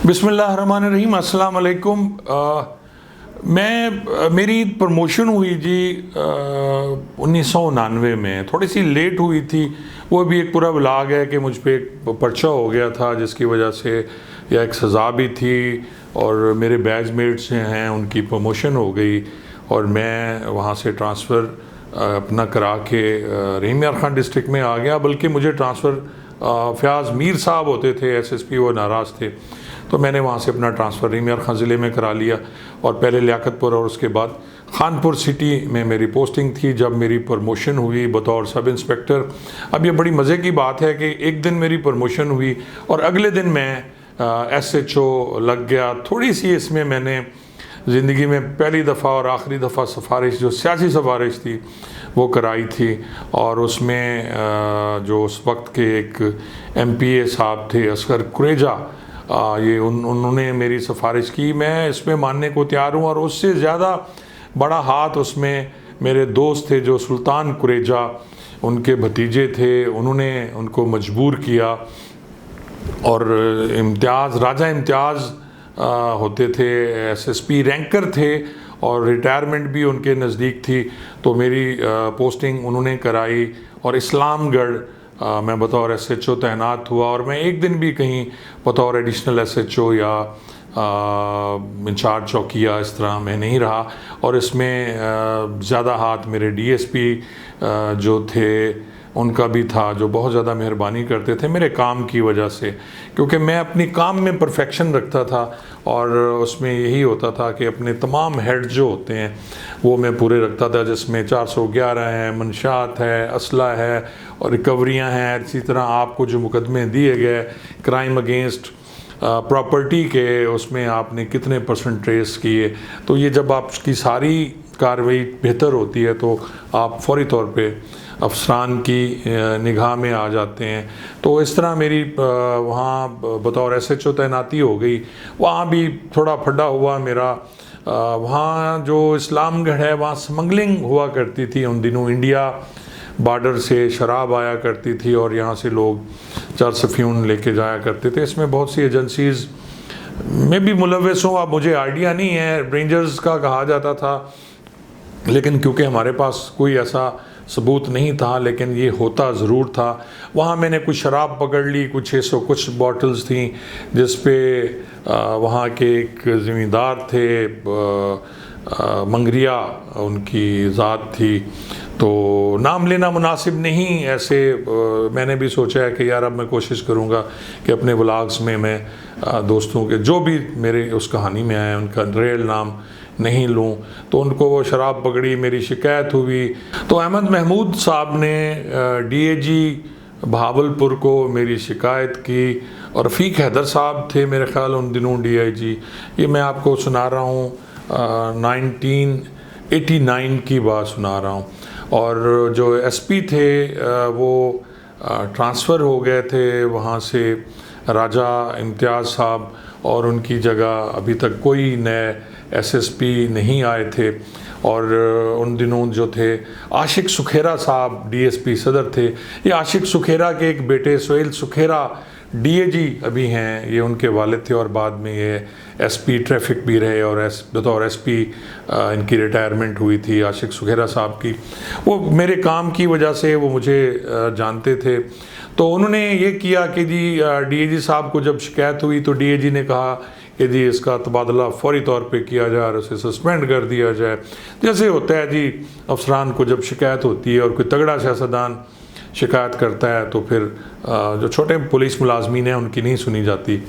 बिस्मिल्लाहिर्रहमानिर्रहीम, अस्सलाम वालेकुम। मेरी प्रमोशन हुई जी 1999 में, थोड़ी सी लेट हुई थी। वो भी एक पूरा व्लॉग है कि मुझ पे एक पर्चा हो गया था जिसकी वजह से, या एक सज़ा भी थी, और मेरे बैचमेट्स हैं उनकी प्रमोशन हो गई और मैं वहाँ से ट्रांसफ़र अपना करा के रहीम यार ख़ान डिस्ट्रिक्ट में आ गया। बल्कि मुझे ट्रांसफ़र फ़याज़ मीर साहब होते थे SSP, वो नाराज़ थे, तो मैंने वहाँ से अपना ट्रांसफ़र रहीम यार ख़ान ज़िले में करा लिया। और पहले लियाकतपुर और उसके बाद खानपुर सिटी में मेरी पोस्टिंग थी जब मेरी प्रमोशन हुई बतौर सब इंस्पेक्टर। अब ये बड़ी मज़े की बात है कि एक दिन मेरी प्रमोशन हुई और अगले दिन मैं SHO लग गया। थोड़ी सी इसमें मैंने ज़िंदगी में पहली दफ़ा और आखिरी दफ़ा सिफारिश, जो सियासी सिफारिश थी, वो कराई थी। और उसमें जो उस वक्त के एक MPA साहब थे, असगर कुरेजा, ये उन्होंने मेरी सिफारिश की। मैं इसमें मानने को तैयार हूँ। और उससे ज़्यादा बड़ा हाथ उसमें मेरे दोस्त थे जो सुल्तान कुरेजा, उनके भतीजे थे, उन्होंने उनको मजबूर किया। और राजा इम्तियाज़ होते थे, SSP रैंकर थे और रिटायरमेंट भी उनके नज़दीक थी, तो मेरी पोस्टिंग उन्होंने कराई। और इस्लामगढ़ मैं बतौर SHO तैनात हुआ और मैं एक दिन भी कहीं बतौर एडिशनल SHO या इंचार्ज चौकिया इस तरह मैं नहीं रहा। और इसमें ज़्यादा हाथ मेरे DSP जो थे उनका भी था, जो बहुत ज़्यादा मेहरबानी करते थे मेरे काम की वजह से, क्योंकि मैं अपनी काम में परफेक्शन रखता था। और उसमें यही होता था कि अपने तमाम हेड जो होते हैं वो मैं पूरे रखता था, जिसमें 411 है, मंशात है, असला है और रिकवरियाँ हैं। इसी तरह आपको जो मुकदमे दिए गए क्राइम अगेंस्ट प्रॉपर्टी के, उसमें आपने कितने % ट्रेस किए, तो ये जब आपकी सारी कार्रवाई बेहतर होती है तो आप फौरी तौर पे अफसरान की निगाह में आ जाते हैं। तो इस तरह मेरी वहाँ बतौर SHO तैनाती हो गई। वहाँ भी थोड़ा फड्डा हुआ मेरा। वहाँ जो इस्लामगढ़ है, वहाँ स्मगलिंग हुआ करती थी उन दिनों। इंडिया बॉर्डर से शराब आया करती थी और यहाँ से लोग चरसफ्यून लेके जाया करते थे। इसमें बहुत सी एजेंसीज़ में भी मुलव्वस हूँ। अब मुझे आइडिया नहीं है, रेंजर्स का कहा जाता था, लेकिन क्योंकि हमारे पास कोई ऐसा सबूत नहीं था, लेकिन ये होता ज़रूर था। वहाँ मैंने कुछ शराब पकड़ ली, कुछ 600 कुछ बॉटल्स थी, जिस पे वहाँ के एक ज़मींदार थे, मंगरिया उनकी ज़ात थी, तो नाम लेना मुनासिब नहीं। ऐसे मैंने भी सोचा है कि यार अब मैं कोशिश करूँगा कि अपने व्लॉग्स में मैं दोस्तों के जो भी मेरे उस कहानी में आए उनका रियल नाम नहीं लूँ। तो उनको वो शराब पकड़ी, मेरी शिकायत हुई, तो अहमद महमूद साहब ने DAG बहावलपुर को मेरी शिकायत की। और रफ़ीक हैदर साहब थे मेरे ख़्याल उन दिनों DIG। ये मैं आपको सुना रहा हूँ 1989 की बात सुना रहा हूँ। और जो SP थे वो ट्रांसफ़र हो गए थे वहाँ से, राजा इम्तियाज़ साहब, और उनकी जगह अभी तक कोई नए SSP नहीं आए थे। और उन दिनों जो थे आशिक सुखेरा साहब DSP सदर थे। ये आशिक सुखेरा के एक बेटे सोहेल सुखेरा DAG अभी हैं, ये उनके वालिद थे और बाद में ये SP ट्रैफिक भी रहे और बतौर SP इनकी रिटायरमेंट हुई थी आशिक सुखेरा साहब की। वो मेरे काम की वजह से वो मुझे जानते थे। तो उन्होंने ये किया कि जी DAG साहब को जब शिकायत हुई तो DAG ने कहा कि जी इसका तबादला फौरी तौर पे किया जाए और उसे सस्पेंड कर दिया जाए। जैसे होता है जी, अफसरान को जब शिकायत होती है और कोई तगड़ा सियासतदान शिकायत करता है तो फिर जो छोटे पुलिस मुलाजमीन हैं उनकी नहीं सुनी जाती।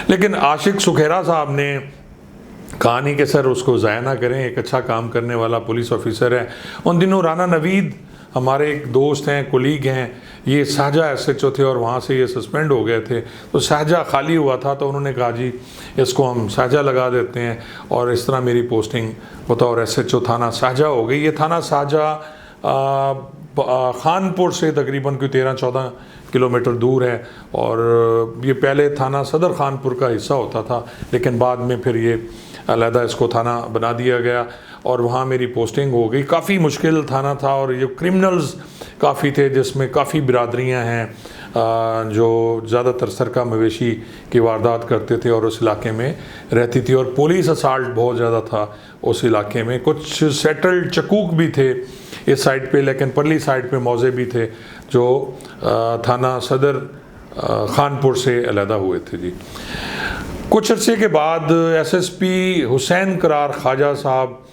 लेकिन आशिक सुखेरा साहब ने कहा नहीं कि सर उसको ज़ाया ना करें, एक अच्छा काम करने वाला पुलिस ऑफिसर है। उन दिनों राना नवीद हमारे एक दोस्त हैं, कोलीग हैं, ये शाहजहाँ SHO थे और वहाँ से ये सस्पेंड हो गए थे। तो शाहजहाँ खाली हुआ था तो उन्होंने कहा जी इसको हम शाहजहाँ लगा देते हैं। और इस तरह मेरी पोस्टिंग बतौर SHO थाना शाहजहाँ हो गई। ये थाना शाहजहाँ खानपुर से तकरीबन कोई 13-14 किलोमीटर दूर है। और ये पहले थाना सदर खानपुर का हिस्सा होता था, लेकिन बाद में फिर ये अलहदा इसको थाना बना दिया गया और वहाँ मेरी पोस्टिंग हो गई। काफ़ी मुश्किल थाना था और ये क्रिमिनल्स काफ़ी थे, जिसमें काफ़ी बिरादरियाँ हैं, जो ज़्यादातर सरका मवेशी की वारदात करते थे और उस इलाके में रहती थी, और पुलिस असाल्ट बहुत ज़्यादा था उस इलाके में। कुछ सेटल्ड चकूक भी थे इस साइड पे, लेकिन परली साइड पे मौजे भी थे जो थाना सदर खानपुर से अलहदा हुए थे जी। कुछ अरसे के बाद एसएसपी हुसैन करार ख्वाजा साहब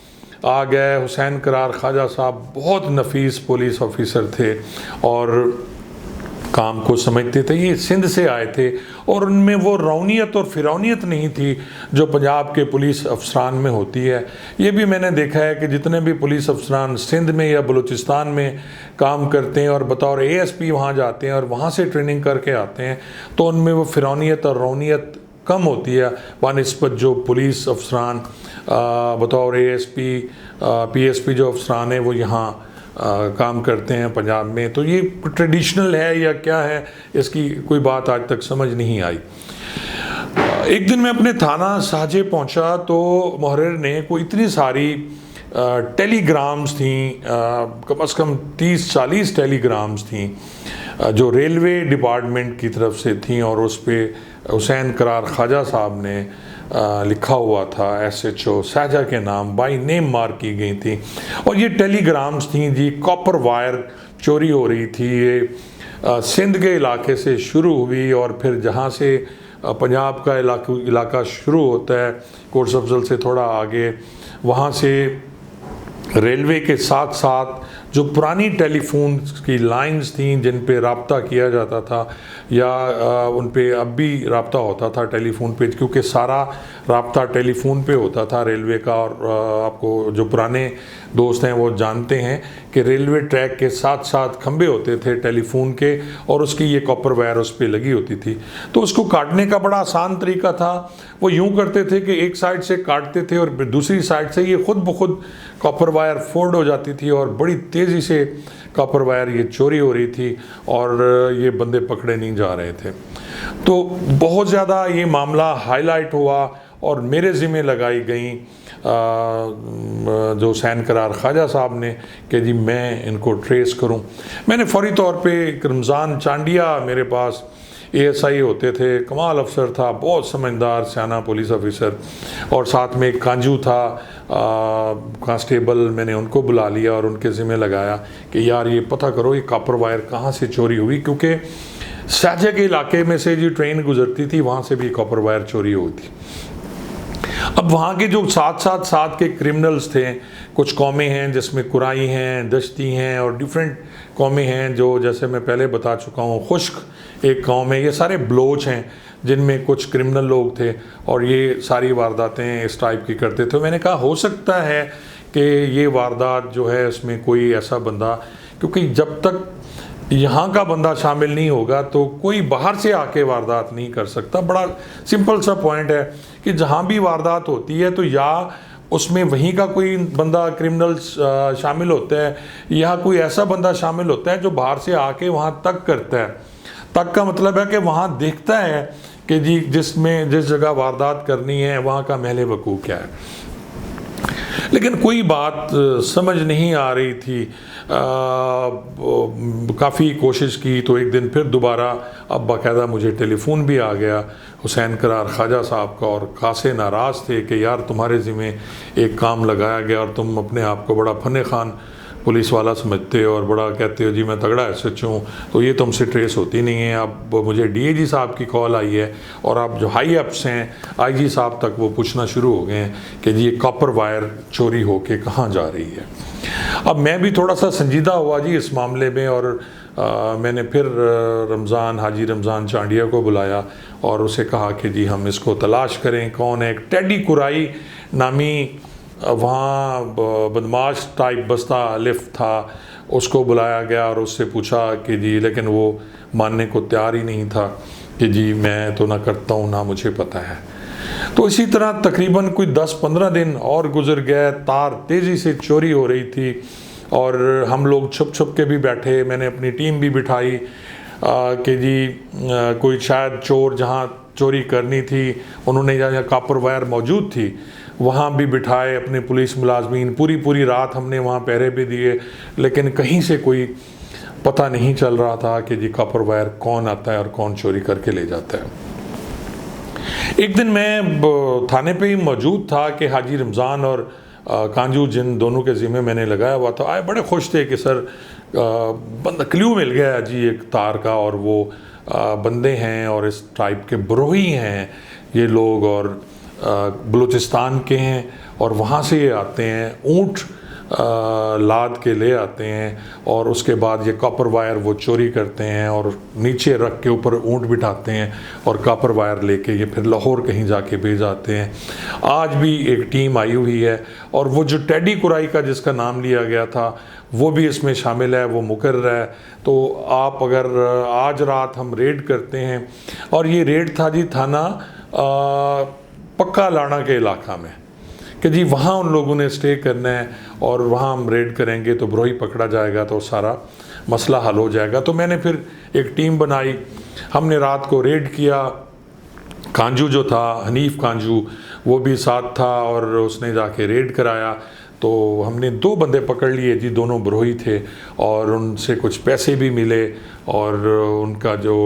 आ गए। हुसैन करार ख्वाजा साहब बहुत नफीस पुलिस ऑफिसर थे और काम को समझते थे। ये सिंध से आए थे और उनमें वो रौनियत और फिरौनियत नहीं थी जो पंजाब के पुलिस अफसरान में होती है। ये भी मैंने देखा है कि जितने भी पुलिस अफसरान सिंध में या बलूचिस्तान में काम करते हैं और बतौर एएसपी वहाँ जाते हैं और वहाँ से ट्रेनिंग करके आते हैं, तो उनमें वो फिरौनियत और रौनियत कम होती है बनिस्बत जो पुलिस अफसरान बतौर एएसपी पीएसपी जो अफसरान हैं वो यहाँ काम करते हैं पंजाब में। तो ये ट्रेडिशनल है या क्या है, इसकी कोई बात आज तक समझ नहीं आई। एक दिन मैं अपने थाना साजे पहुंचा तो मुहर्रिर ने कोई इतनी सारी टेलीग्राम्स थी, कम से कम 30-40 टेलीग्राम्स थी जो रेलवे डिपार्टमेंट की तरफ से थी, और उस पर हुसैन करार ख्वाजा साहब ने लिखा हुआ था एसएचओ साजा के नाम बाई नेम मार्क की गई थी। और ये टेलीग्राम्स थी जी, कॉपर वायर चोरी हो रही थी। ये सिंध के इलाके से शुरू हुई और फिर जहाँ से पंजाब का इलाका शुरू होता है कोर्स अफजल से थोड़ा आगे, वहाँ से रेलवे के साथ साथ जो पुरानी टेलीफोन की लाइंस थी जिन पे रब्ता किया जाता था या उन पे अब भी रब्ता होता था टेलीफोन पे, क्योंकि सारा रब्ता टेलीफोन पे होता था रेलवे का। और आपको जो पुराने दोस्त हैं वो जानते हैं कि रेलवे ट्रैक के साथ साथ खंबे होते थे टेलीफोन के, और उसकी ये कॉपर वायर उस पर लगी होती थी। तो उसको काटने का बड़ा आसान तरीका था। वो यूँ करते थे कि एक साइड से काटते थे और दूसरी साइड से ये खुद ब खुद कॉपर वायर फोल्ड हो जाती थी और बड़ी तेज़ी से कॉपर वायर ये चोरी हो रही थी और ये बंदे पकड़े नहीं जा रहे थे। तो बहुत ज़्यादा ये मामला हाईलाइट हुआ और मेरे ज़िम्मे लगाई गई जो हुसैन करार ख्वाजा साहब ने कि जी मैं इनको ट्रेस करूं। मैंने फौरी तौर पे रमज़ान चांडिया मेरे पास एएसआई होते थे, कमाल अफसर था, बहुत समझदार सियाना पुलिस ऑफिसर, और साथ में एक कांजू था कांस्टेबल, मैंने उनको बुला लिया और उनके ज़िम्मे लगाया कि यार ये पता करो ये कॉपर वायर कहाँ से चोरी हुई, क्योंकि साजे के इलाके में से जो ट्रेन गुजरती थी वहाँ से भी कॉपर वायर चोरी हुई थी। अब वहाँ के जो साथ के क्रिमिनल्स थे, कुछ कौमें हैं जिसमें कुराई हैं, दश्ती हैं और डिफरेंट कौमें हैं जो जैसे मैं पहले बता चुका हूँ खुश्क एक कौम है, ये सारे बलोच हैं जिनमें कुछ क्रिमिनल लोग थे और ये सारी वारदातें इस टाइप की करते थे। मैंने कहा हो सकता है कि ये वारदात जो है उसमें कोई ऐसा बंदा, क्योंकि जब तक यहाँ का बंदा शामिल नहीं होगा तो कोई बाहर से आके वारदात नहीं कर सकता। बड़ा सिंपल सा पॉइंट है कि जहाँ भी वारदात होती है तो या उसमें वहीं का कोई बंदा क्रिमिनल शामिल होता है या कोई ऐसा बंदा शामिल होता है जो बाहर से आके वहाँ तक करता है। तक का मतलब है कि वहाँ देखता है कि जी जिस जगह वारदात करनी है वहाँ का महल वकूफ़ क्या है। लेकिन कोई बात समझ नहीं आ रही थी। काफ़ी कोशिश की तो एक दिन फिर दोबारा अब बाकायदा मुझे टेलीफोन भी आ गया हुसैन करार ख्वाजा साहब का, और खासे नाराज़ थे कि यार तुम्हारे ज़िम्मे एक काम लगाया गया और तुम अपने आप को बड़ा फन खान पुलिस वाला समझते हो और बड़ा कहते हो जी मैं तगड़ा एसएचओ हूँ, तो ये तुमसे ट्रेस होती नहीं है। अब मुझे डीआईजी साहब की कॉल आई है और अब जो हाई अप्स हैं आईजी साहब तक वो पूछना शुरू हो गए हैं कि जी ये कॉपर वायर चोरी होके कहाँ जा रही है। अब मैं भी थोड़ा सा संजीदा हुआ जी इस मामले में, और मैंने फिर हाजी रमज़ान चांडिया को बुलाया और उसे कहा कि जी हम इसको तलाश करें कौन है। एक टेडी कुराई नामी वहाँ बदमाश टाइप बस्ता लिफ्ट था, उसको बुलाया गया और उससे पूछा कि जी, लेकिन वो मानने को तैयार ही नहीं था कि जी मैं तो ना करता हूँ ना मुझे पता है। तो इसी तरह तकरीबन कोई 10-15 दिन और गुजर गए। तार तेज़ी से चोरी हो रही थी और हम लोग छुप के भी बैठे। मैंने अपनी टीम भी बिठाई कि जी कोई शायद चोर जहाँ चोरी करनी थी उन्होंने जहाँ कॉपर वायर मौजूद थी वहाँ भी बिठाए अपने पुलिस मुलाजमीन। पूरी रात हमने वहाँ पहरे भी दिए, लेकिन कहीं से कोई पता नहीं चल रहा था कि जी कॉपर वायर कौन आता है और कौन चोरी करके ले जाता है। एक दिन मैं थाने पे ही मौजूद था कि हाजी रमज़ान और कांजू, जिन दोनों के ज़िम्मे मैंने लगाया हुआ था, आए बड़े खुश थे कि सर बंदा क्ल्यू मिल गया जी एक तार का, और वो बंदे हैं और इस टाइप के बरोही हैं ये लोग, और बलूचिस्तान के हैं, और वहाँ से ये आते हैं, ऊँट लाद के ले आते हैं, और उसके बाद ये कॉपर वायर वो चोरी करते हैं और नीचे रख के ऊपर ऊँट बिठाते हैं और कॉपर वायर लेके ये फिर लाहौर कहीं जाके भेज आते हैं। आज भी एक टीम आई हुई है, और वो जो टेडी कुराई का जिसका नाम लिया गया था वो भी इसमें शामिल है, वो मुकर्रर है। तो आप अगर आज रात हम रेड करते हैं, और ये रेड था जी थाना पक्का लाना के इलाका में, कि जी वहाँ उन लोगों ने स्टे करना है और वहाँ हम रेड करेंगे तो बरोही पकड़ा जाएगा तो सारा मसला हल हो जाएगा। तो मैंने फिर एक टीम बनाई, हमने रात को रेड किया। कांजू जो था, हनीफ कांजू, वो भी साथ था और उसने जाके रेड कराया। तो हमने 2 बंदे पकड़ लिए जी, दोनों बरोही थे, और उनसे कुछ पैसे भी मिले, और उनका जो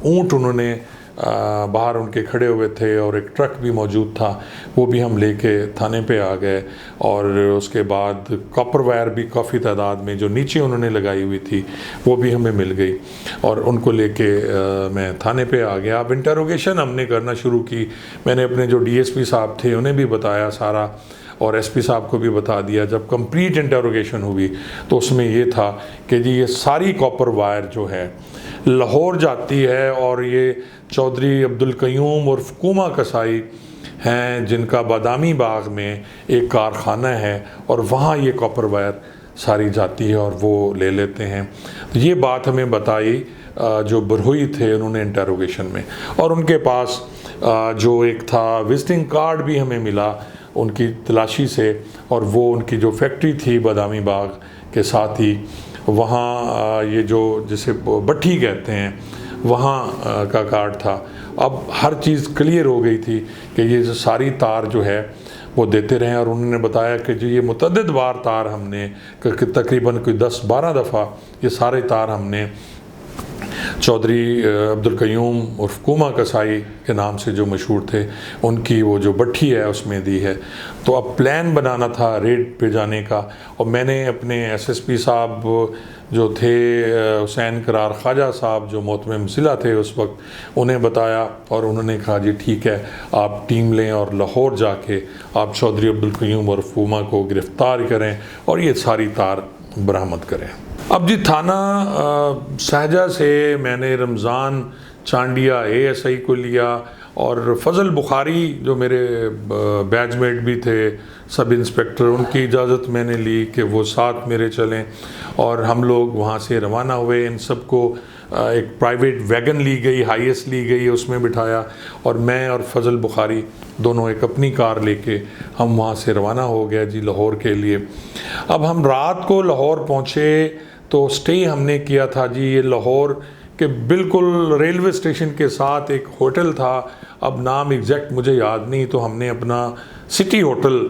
ऊँट उन्होंने बाहर उनके खड़े हुए थे, और एक ट्रक भी मौजूद था, वो भी हम लेके थाने पे आ गए। और उसके बाद कॉपर वायर भी काफ़ी तादाद में जो नीचे उन्होंने लगाई हुई थी वो भी हमें मिल गई, और उनको लेके मैं थाने पे आ गया। अब इंटरोगेशन हमने करना शुरू की। मैंने अपने जो डीएसपी साहब थे उन्हें भी बताया सारा, और एसपी साहब को भी बता दिया। जब कंप्लीट इंटरोगेशन हुई तो उसमें ये था कि जी ये सारी कॉपर वायर जो है लाहौर जाती है, और ये चौधरी अब्दुल कयूम उर्फ कुमा कसाई हैं, जिनका बादामी बाग में एक कारखाना है, और वहाँ ये कॉपर वायर सारी जाती है और वो ले लेते हैं। तो ये बात हमें बताई जो बरोही थे उन्होंने इंटरोगेशन में, और उनके पास जो एक था विजिटिंग कार्ड भी हमें मिला उनकी तलाशी से, और वो उनकी जो फैक्ट्री थी बादामी बाग के साथ ही वहाँ ये जो जिसे भट्ठी कहते हैं वहाँ का कार्ड था। अब हर चीज़ क्लियर हो गई थी कि ये जो सारी तार जो है वो देते रहे, और उन्होंने बताया कि जो ये मुतअद्दिद बार तार हमने तकरीबन कोई 10-12 दफ़ा ये सारे तार हमने चौधरी अब्दुल कयूम उर्फ कुमा कसाई के नाम से जो मशहूर थे उनकी वो जो भट्ठी है उसमें दी है। तो अब प्लान बनाना था रेड पे जाने का, और मैंने अपने एसएसपी साहब जो थे हुसैन करार ख्वाजा साहब जो मोहतमिम ज़िला थे उस वक्त, उन्हें बताया, और उन्होंने कहा जी ठीक है आप टीम लें और लाहौर जाके आप चौधरी अब्दुल कयूम उर्फ कुमा को गिरफ़्तार करें और ये सारी तार बरामद करें। अब जी थाना सहजा से मैंने रमज़ान चांडिया एएसआई को लिया, और फ़ज़ल बुखारी जो मेरे बैचमेट भी थे सब इंस्पेक्टर, उनकी इजाज़त मैंने ली कि वो साथ मेरे चलें, और हम लोग वहाँ से रवाना हुए। इन सबको एक प्राइवेट वैगन ली गई, हाईएस्ट ली गई, उसमें बिठाया, और मैं और फ़ज़ल बुखारी दोनों एक अपनी कार लेके हम वहाँ से रवाना हो गए जी लाहौर के लिए। अब हम रात को लाहौर पहुँचे तो स्टे हमने किया था जी ये लाहौर के बिल्कुल रेलवे स्टेशन के साथ एक होटल था, अब नाम एग्जैक्ट मुझे याद नहीं, तो हमने अपना सिटी होटल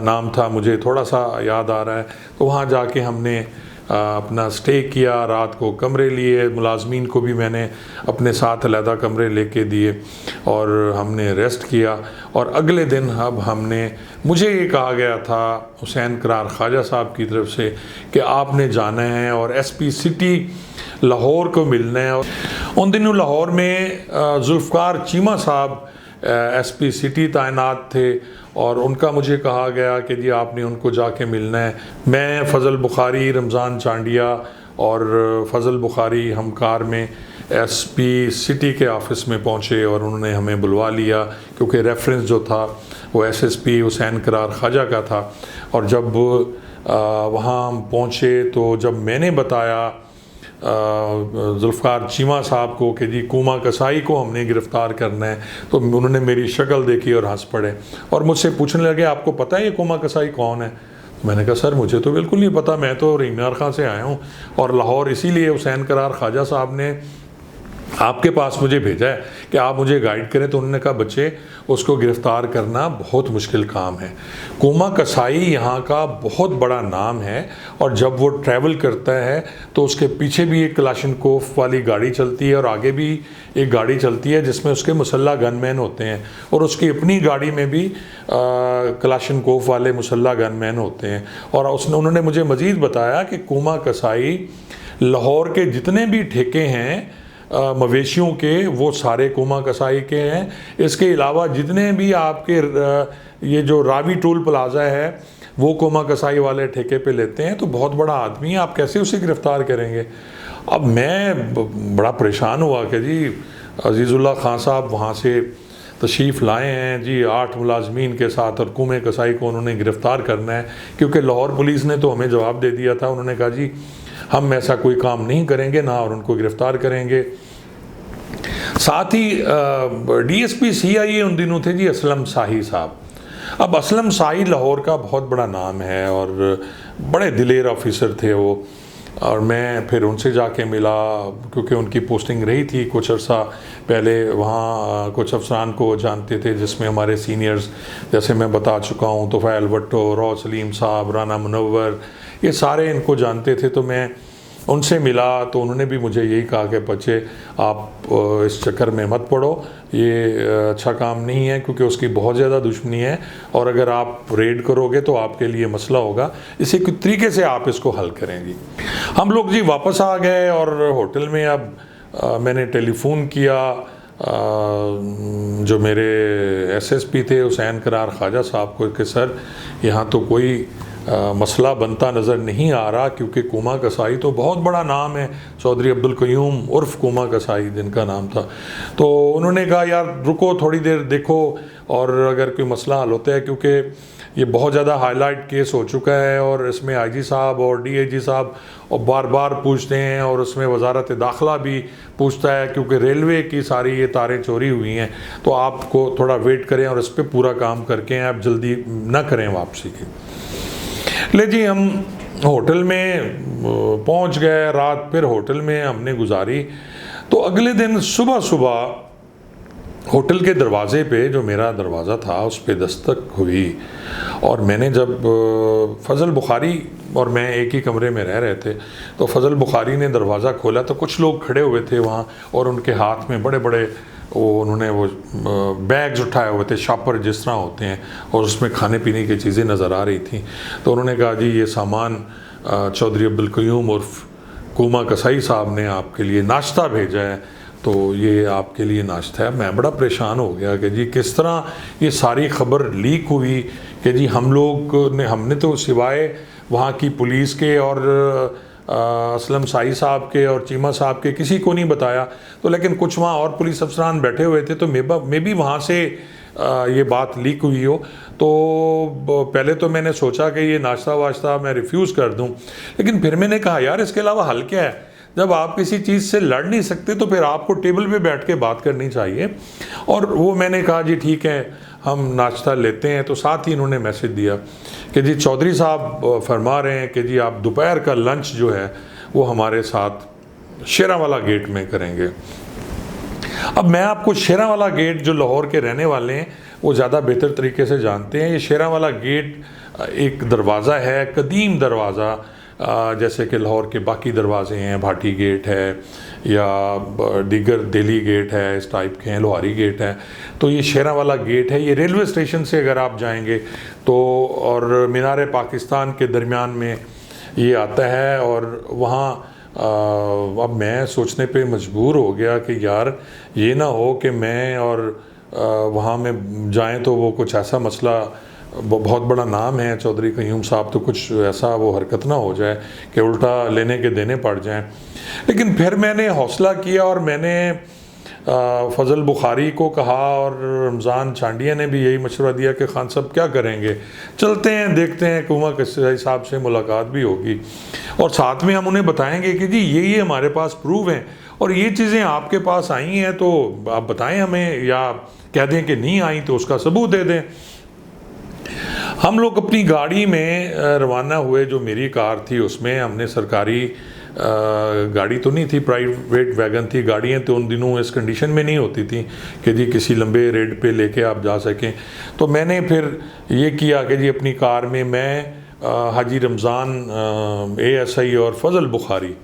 नाम था, मुझे थोड़ा सा याद आ रहा है, तो वहाँ जाके हमने अपना स्टे किया। रात को कमरे लिए, मुलाजमीन को भी मैंने अपने साथ अलहदा कमरे लेके दिए, और हमने रेस्ट किया। और अगले दिन अब मुझे ये कहा गया था हुसैन करार ख्वाजा साहब की तरफ से कि आपने जाना है और एसपी सिटी लाहौर को मिलना है। उन दिनों लाहौर में जुल्फ़कार चीमा साहब एसपी सिटी तैनात थे, और उनका मुझे कहा गया कि जी आपने उनको जाके मिलना है। मैं फ़ज़ल बुखारी, रमज़ान चांडिया और फ़ज़ल बुखारी हम कार में एसपी सिटी के ऑफ़िस में पहुँचे, और उन्होंने हमें बुलवा लिया क्योंकि रेफरेंस जो था वो एसएसपी हुसैन करार ख्वाजा का था। और जब वहाँ हम पहुँचे तो जब मैंने बताया जुल्फ़कार चीमा साहब को कि जी कुमा कसाई को हमने गिरफ़्तार करना है, तो उन्होंने मेरी शक्ल देखी और हंस पड़े, और मुझसे पूछने लगे आपको पता है ये कुमा कसाई कौन है? मैंने कहा सर मुझे तो बिल्कुल नहीं पता, मैं तो रीमार खां से आया हूँ, और लाहौर इसीलिए हुसैन करार ख्वाजा साहब ने आपके पास मुझे भेजा है कि आप मुझे गाइड करें। तो उन्होंने कहा बच्चे, उसको गिरफ़्तार करना बहुत मुश्किल काम है। कोमा कसाई यहाँ का बहुत बड़ा नाम है, और जब वो ट्रैवल करता है तो उसके पीछे भी एक कलाशनकोफ वाली गाड़ी चलती है और आगे भी एक गाड़ी चलती है जिसमें उसके मुसल्ला गनमैन होते हैं, और उसकी अपनी गाड़ी में भी कलाशनकोफ वाले मुसल्ला गनमैन होते हैं। और उन्होंने मुझे मज़ीद बताया कि कोमा कसाई लाहौर के जितने भी ठेके हैं मवेशियों के, वो सारे कोमा कसाई के हैं। इसके अलावा जितने भी आपके ये जो रावी टोल प्लाजा है वो कोमा कसाई वाले ठेके पे लेते हैं। तो बहुत बड़ा आदमी है, आप कैसे उसे गिरफ़्तार करेंगे? अब मैं बड़ा परेशान हुआ कि जी अजीज़ुल्लाह खान साहब वहाँ से तशरीफ़ लाए हैं जी 8 मुलाजमीन के साथ, और कोमे कसाई को उन्होंने गिरफ़्तार करना है। क्योंकि लाहौर पुलिस ने तो हमें जवाब दे दिया था, उन्होंने कहा जी हम ऐसा कोई काम नहीं करेंगे ना, और उनको गिरफ़्तार करेंगे। साथ ही DSP CIA उन दिनों थे जी असलम शाही साहब। अब असलम शाही लाहौर का बहुत बड़ा नाम है और बड़े दिलेर ऑफिसर थे वो, और मैं फिर उनसे जाके मिला क्योंकि उनकी पोस्टिंग रही थी कुछ अर्सा पहले वहाँ। कुछ अफसरान को जानते थे जिसमें हमारे सीनियर्स, जैसे मैं बता चुका हूँ, तुफ़ैल भट्टो, रौ सलीम साहब, राना मुनव्वर, ये सारे इनको जानते थे। तो मैं उनसे मिला तो उन्होंने भी मुझे यही कहा कि बच्चे आप इस चक्कर में मत पड़ो, ये अच्छा काम नहीं है, क्योंकि उसकी बहुत ज़्यादा दुश्मनी है, और अगर आप रेड करोगे तो आपके लिए मसला होगा। इसी तरीके से आप इसको हल करेंगी। हम लोग जी वापस आ गए और होटल में अब मैंने टेलीफोन किया जो मेरे SSP थे हुसैन करार ख्वाजा साहब को कि सर यहाँ तो कोई मसला बनता नज़र नहीं आ रहा, क्योंकि कोमा कसाई तो बहुत बड़ा नाम है, चौधरी अब्दुल क़य्यूम उर्फ़ कोमा कसाई जिनका नाम था। तो उन्होंने कहा यार रुको थोड़ी देर देखो, और अगर कोई मसला हल होता है, क्योंकि ये बहुत ज़्यादा हाईलाइट केस हो चुका है और इसमें IG साहब और DIG साहब और बार बार पूछते हैं, और उसमें वजारत दाखिला भी पूछता है, क्योंकि रेलवे की सारी ये तारें चोरी हुई हैं। तो आपको थोड़ा वेट करें और इस पर पूरा काम करके आप जल्दी ना करें वापसी की। ले जी हम होटल में पहुंच गए, रात फिर होटल में हमने गुजारी। तो अगले दिन सुबह सुबह होटल के दरवाज़े पे, जो मेरा दरवाज़ा था, उस पे दस्तक हुई, और मैंने जब फ़ज़ल बुखारी और मैं एक ही कमरे में रह रहे थे, तो फ़ज़ल बुखारी ने दरवाज़ा खोला तो कुछ लोग खड़े हुए थे वहाँ, और उनके हाथ में बड़े बड़े उन्होंने वो बैग्स उठाए हुए थे, शॉपर जिस तरह होते हैं, और उसमें खाने पीने की चीज़ें नज़र आ रही थी। तो उन्होंने कहा जी ये सामान चौधरी अब्दुल क़य्यूम उर्फ़ कोमा कसाई साहब ने आपके लिए नाश्ता भेजा है, तो ये आपके लिए नाश्ता है। मैं बड़ा परेशान हो गया कि जी किस तरह ये सारी ख़बर लीक हुई कि जी हमने तो सिवाय वहाँ की पुलिस के और असलम शाही साहब के और चीमा साहब के किसी को नहीं बताया। तो लेकिन कुछ वहाँ और पुलिस अफसरान बैठे हुए थे, तो मे भी वहाँ से ये बात लीक हुई हो। तो पहले तो मैंने सोचा कि ये नाश्ता वाश्ता मैं रिफ्यूज़ कर दूं, लेकिन फिर मैंने कहा यार इसके अलावा हल क्या है? जब आप किसी चीज़ से लड़ नहीं सकते तो फिर आपको टेबल पे बैठ के बात करनी चाहिए। और वो मैंने कहा जी ठीक है हम नाश्ता लेते हैं। तो साथ ही इन्होंने मैसेज दिया कि जी चौधरी साहब फरमा रहे हैं कि जी आप दोपहर का लंच जो है वो हमारे साथ शेरावाला गेट में करेंगे। अब मैं आपको शेरावाला गेट, जो लाहौर के रहने वाले हैं वो ज़्यादा बेहतर तरीके से जानते हैं, ये शेरावाला गेट एक दरवाज़ा है, कदीम दरवाज़ा, जैसे कि लाहौर के बाकी दरवाजे हैं, भाटी गेट है या दीगर दिल्ली गेट है, इस टाइप के हैं, लोहारी गेट है। तो ये शेरावाला गेट है, ये रेलवे स्टेशन से अगर आप जाएंगे तो, और मीनार पाकिस्तान के दरमियान में ये आता है। और वहाँ अब मैं सोचने पे मजबूर हो गया कि यार ये ना हो कि मैं और वहाँ में जाएं तो वो कुछ ऐसा मसला, बहुत बड़ा नाम है चौधरी क़य्यूम साहब, तो कुछ ऐसा वो हरकत ना हो जाए कि उल्टा लेने के देने पड़ जाएं। लेकिन फिर मैंने हौसला किया और मैंने फ़ज़ल बुखारी को कहा, और रमज़ान चांडिया ने भी यही मशवरा दिया कि खान साहब क्या करेंगे, चलते हैं देखते हैं, कोमा कसाई साहब से मुलाकात भी होगी और साथ में हम उन्हें बताएंगे कि जी ये हमारे पास प्रूफ हैं और ये चीज़ें आपके पास आई हैं, तो आप बताएं हमें, या कह दें कि नहीं आई तो उसका सबूत दे दें। हम लोग अपनी गाड़ी में रवाना हुए, जो मेरी कार थी उसमें हमने सरकारी गाड़ी तो नहीं थी, प्राइवेट वैगन थी। गाड़ियाँ तो उन दिनों इस कंडीशन में नहीं होती थी कि जी किसी लंबे रेड पे लेके आप जा सकें। तो मैंने फिर ये किया कि जी अपनी कार में मैं, हाजी रमज़ान ASI और फजल बुखारी,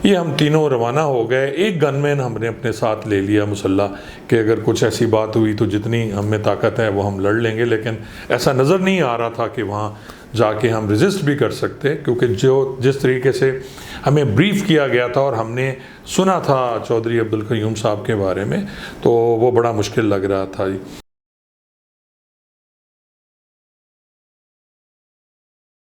ये हम तीनों रवाना हो गए। एक गनमैन हमने अपने साथ ले लिया मुसल्ला, कि अगर कुछ ऐसी बात हुई तो जितनी हम में ताकत है वो हम लड़ लेंगे। लेकिन ऐसा नज़र नहीं आ रहा था कि वहाँ जाके हम रेजिस्ट भी कर सकते, क्योंकि जिस तरीके से हमें ब्रीफ किया गया था और हमने सुना था चौधरी अब्दुल क़य्यूम साहब के बारे में, तो वो बड़ा मुश्किल लग रहा था।